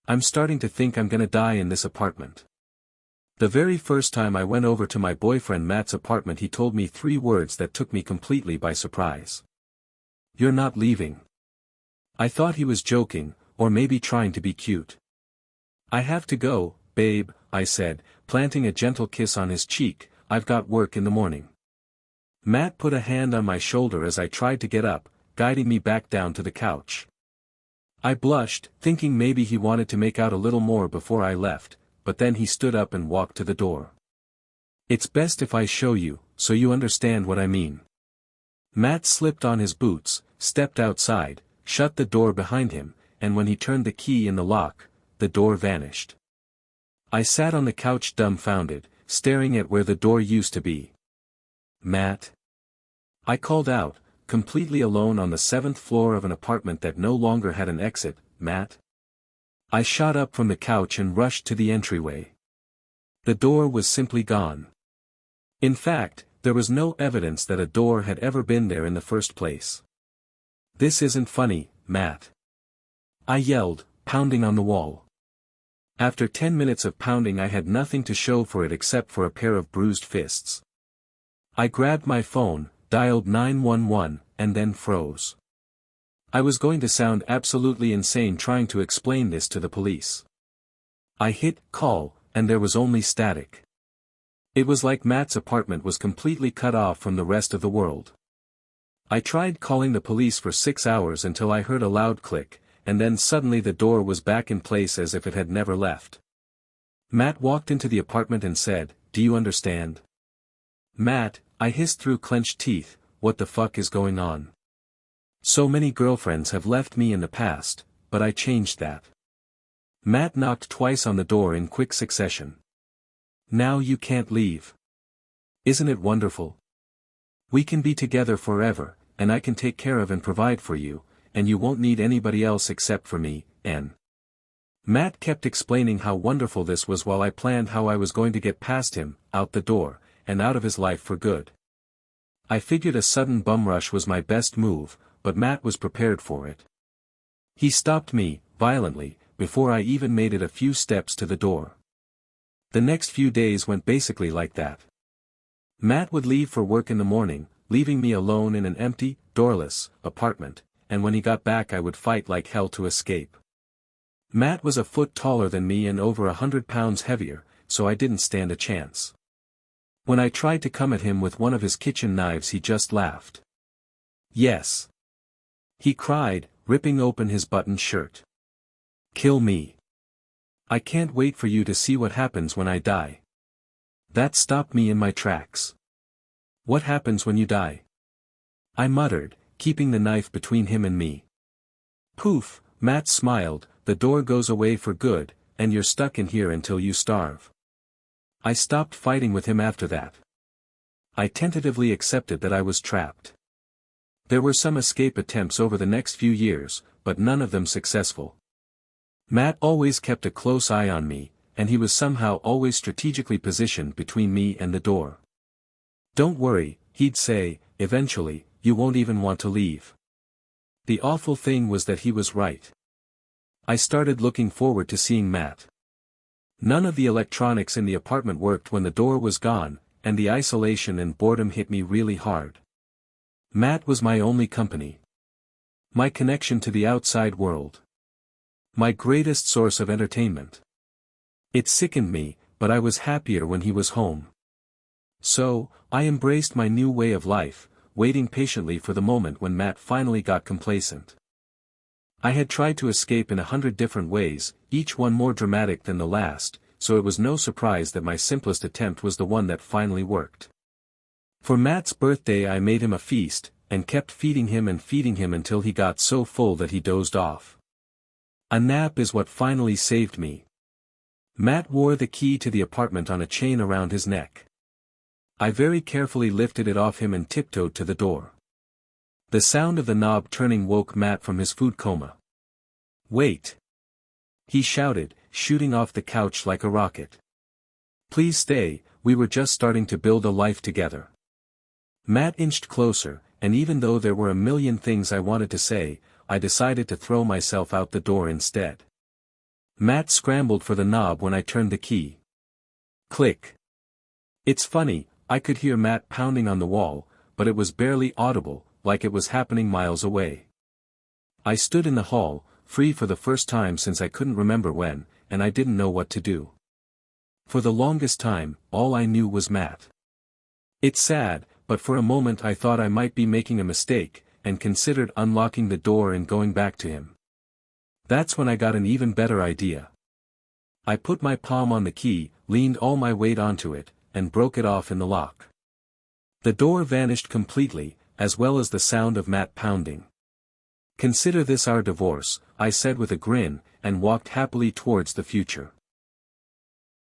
I'm starting to think I'm gonna die in this apartment. The very first time I went over to my boyfriend Matt's apartment he told me 3 words that took me completely by surprise. You're not leaving. I thought he was joking, or maybe trying to be cute. I have to go, babe, I said, planting a gentle kiss on his cheek. I've got work in the morning. Matt put a hand on my shoulder as I tried to get up, guiding me back down to the couch. I blushed, thinking maybe he wanted to make out a little more before I left, but then he stood up and walked to the door. It's best if I show you, so you understand what I mean. Matt slipped on his boots, stepped outside, shut the door behind him, and when he turned the key in the lock, the door vanished. I sat on the couch dumbfounded, staring at where the door used to be. Matt? I called out, completely alone on the 7th floor of an apartment that no longer had an exit. Matt? I shot up from the couch and rushed to the entryway. The door was simply gone. In fact, there was no evidence that a door had ever been there in the first place. This isn't funny, Matt. I yelled, pounding on the wall. After 10 minutes of pounding I had nothing to show for it except for a pair of bruised fists. I grabbed my phone, dialed 911, and then froze. I was going to sound absolutely insane trying to explain this to the police. I hit call, and there was only static. It was like Matt's apartment was completely cut off from the rest of the world. I tried calling the police for 6 hours until I heard a loud click, and then suddenly the door was back in place as if it had never left. Matt walked into the apartment and said, "Do you understand?" Matt, I hissed through clenched teeth, what the fuck is going on? So many girlfriends have left me in the past, but I changed that. Matt knocked twice on the door in quick succession. Now you can't leave. Isn't it wonderful? We can be together forever, and I can take care of and provide for you, and you won't need anybody else except for me, N. Matt kept explaining how wonderful this was while I planned how I was going to get past him, out the door, and out of his life for good. I figured a sudden bum rush was my best move, but Matt was prepared for it. He stopped me, violently, before I even made it a few steps to the door. The next few days went basically like that. Matt would leave for work in the morning, leaving me alone in an empty, doorless, apartment, and when he got back I would fight like hell to escape. Matt was a foot taller than me and over 100 pounds heavier, so I didn't stand a chance. When I tried to come at him with one of his kitchen knives he just laughed. Yes. He cried, ripping open his buttoned shirt. Kill me. I can't wait for you to see what happens when I die. That stopped me in my tracks. What happens when you die? I muttered, keeping the knife between him and me. Poof, Matt smiled, the door goes away for good, and you're stuck in here until you starve. I stopped fighting with him after that. I tentatively accepted that I was trapped. There were some escape attempts over the next few years, but none of them successful. Matt always kept a close eye on me, and he was somehow always strategically positioned between me and the door. Don't worry, he'd say, eventually, you won't even want to leave. The awful thing was that he was right. I started looking forward to seeing Matt. None of the electronics in the apartment worked when the door was gone, and the isolation and boredom hit me really hard. Matt was my only company. My connection to the outside world. My greatest source of entertainment. It sickened me, but I was happier when he was home. So, I embraced my new way of life, waiting patiently for the moment when Matt finally got complacent. I had tried to escape in 100 different ways, each one more dramatic than the last, so it was no surprise that my simplest attempt was the one that finally worked. For Matt's birthday I made him a feast, and kept feeding him until he got so full that he dozed off. A nap is what finally saved me. Matt wore the key to the apartment on a chain around his neck. I very carefully lifted it off him and tiptoed to the door. The sound of the knob turning woke Matt from his food coma. Wait! He shouted, shooting off the couch like a rocket. Please stay, we were just starting to build a life together. Matt inched closer, and even though there were a million things I wanted to say, I decided to throw myself out the door instead. Matt scrambled for the knob when I turned the key. Click. It's funny, I could hear Matt pounding on the wall, but it was barely audible, like it was happening miles away. I stood in the hall, free for the first time since I couldn't remember when, and I didn't know what to do. For the longest time, all I knew was Matt. It's sad, but for a moment I thought I might be making a mistake, and considered unlocking the door and going back to him. That's when I got an even better idea. I put my palm on the key, leaned all my weight onto it, and broke it off in the lock. The door vanished completely, as well as the sound of Matt pounding. Consider this our divorce, I said with a grin, and walked happily towards the future.